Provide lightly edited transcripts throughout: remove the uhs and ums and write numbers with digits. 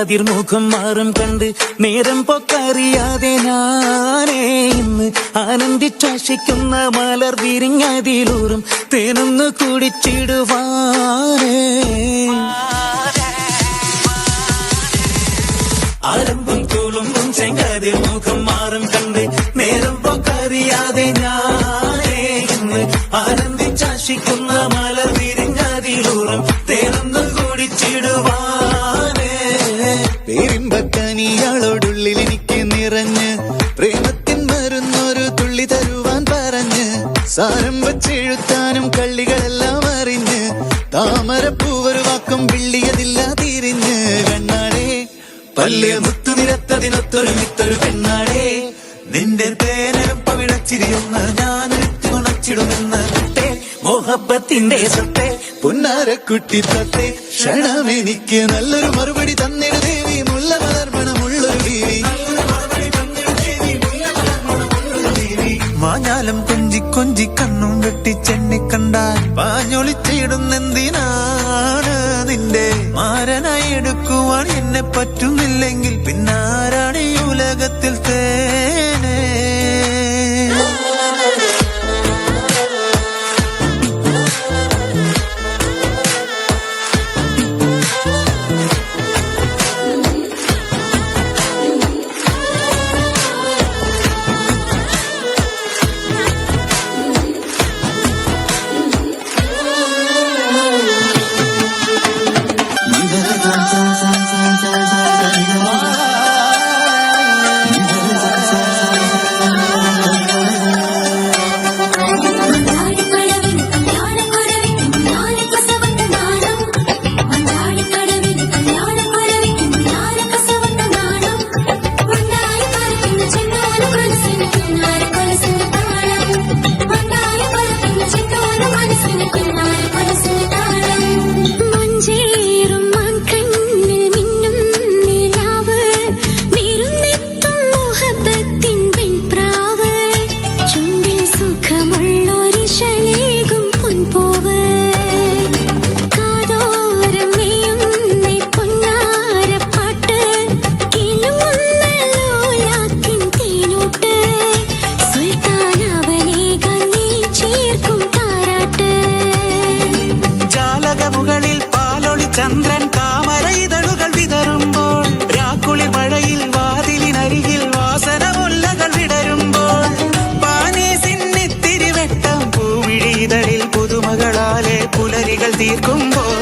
ചെങ്കാതിർമുഖം മാറും കണ്ട് നേരം പൊക്കറിയാതെ ഞാനേ ഇന്ന് ആനന്ദിച്ചാശിക്കുന്ന മലർ വിരിഞ്ഞതിലൂറും തേനൊന്ന് കുടിച്ചിടുവാനേ. ആലമ്പും തൂളുമ്പും ചെങ്കാതിർമുഖം മാറും കണ്ട് നേരം പൊക്കറിയാതെ ഞാനേ ഇന്ന് ആനന്ദിച്ചാശിക്കുന്ന മലർ വിരിഞ്ഞതിലൂറും തേനൊന്ന് കുടിച്ചിടുവാനേ. പേരിമ്പക്കനിയാളോടുള്ളിൽ എനിക്ക് നിറഞ്ഞ് പ്രേമത്തിൻ മരുന്നൊരു തുള്ളി തരുവാൻ പറഞ്ഞ് സാരം വച്ചെഴുത്താനും കള്ളികളെല്ലാം അറിഞ്ഞ് താമരപ്പൂവൊരു വാക്കും വിള്ളിയതില്ല തിരിഞ്ഞ് കണ്ണാടേ പല്ല് മുത്തു നിരത്തതിനൊത്തൊരു മിത്തൊരു പെണ്ണാടേ നിന്റെ തേനരം പവിടച്ചിരിയുന്ന ഞാനൊരുത്തി ഉണച്ചിടുമെന്ന് കുട്ടേ മോഹബത്തിന്റെ സത്തേ പുന്നാരക്കുട്ടി തത്തേ ക്ഷണമെനിക്ക് നല്ലൊരു മറുപടി തന്നിട ദേവി മുല്ല മലർമണമുള്ളൊരു ദേവി മാഞ്ഞാലം കൊഞ്ചി കൊഞ്ചി കണ്ണും വെട്ടിച്ചെണ്ണി കണ്ടാൽ പാഞ്ഞൊളിച്ചിടുന്നെന്തിനാണ് നിന്റെ മാരനായി എടുക്കുവാൻ എന്നെ പറ്റുന്നില്ലെങ്കിൽ പിന്നാരാണ് ഈ ഉലകത്തിൽ തേനേ. ചന്ദ്രൻ താമര ഇതളുകൾ വിതറുമ്പോൾ രാക്കുളി മഴയിൽ വാതിലിനരികിൽ വാസന മുല്ലകൾ വിടരുമ്പോൾ പാനീസിന്നിത്തിരി വെട്ടം പൂവിഴി ഇതളിൽ പുതുമകളാലെ പുലരികൾ തീർക്കുമ്പോൾ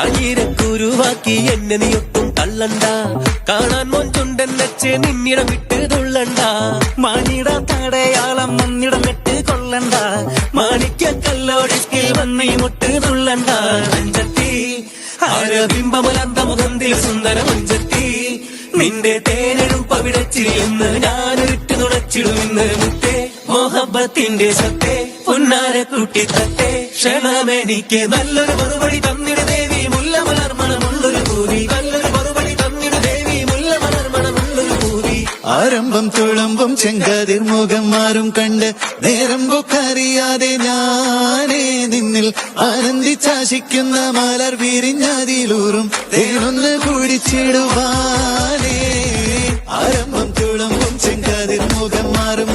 കാഞ്ഞിരക്കുരുവാക്കി എന്നെ നീയൊട്ടും തള്ളണ്ട കാണാൻ മൊഞ്ചുണ്ടൻ വെച്ച് നിന്നിടം വിട്ട് തുള്ളണ്ട മാനിട തടയാളം മന്നിടം വിട്ട് കൊള്ളണ്ട മാണിക്ക കല്ലോടിക്കിൽ വന്നീ മുട്ട് തുള്ളണ്ട നെഞ്ചത്തി ആരബിംബമലന്ത മുഖന്തിൽ സുന്ദര മഞ്ചത്തി നിന്റെ തേനെഴും പവിടച്ചിരിയെന്ന് ഞാനൊരുട്ട് തുണച്ചിടുമെന്ന് മുത്തേ മോഹബത്തിന്റെ സത്തേ പൊന്നാരക്കുട്ടി തത്തേ ക്ഷണമെനിക്ക് നല്ലൊരു മറുപടി തന്നിട ദേവി മുല്ല മലർമണമുള്ളൊരു പൂവി നല്ലൊരു മറുപടി തന്നിട ദേവി മുല്ല മലർമണമുള്ളൊരു പൂവി. ആരംഭം തുളുമ്പും ചെങ്കാതിർമുഖം മാറും കണ്ട് നേരം പൊക്കറിയാതെ ഞാനേ നിന്നിൽ ആനന്ദിച്ചാശിക്കുന്ന മലർ വിരിഞ്ഞതിലൂറും തേനൊന്ന് കുടിച്ചിടുവാനേ. ആരംഭം തുളുമ്പും ചെങ്കാതിർമുഖം മാറും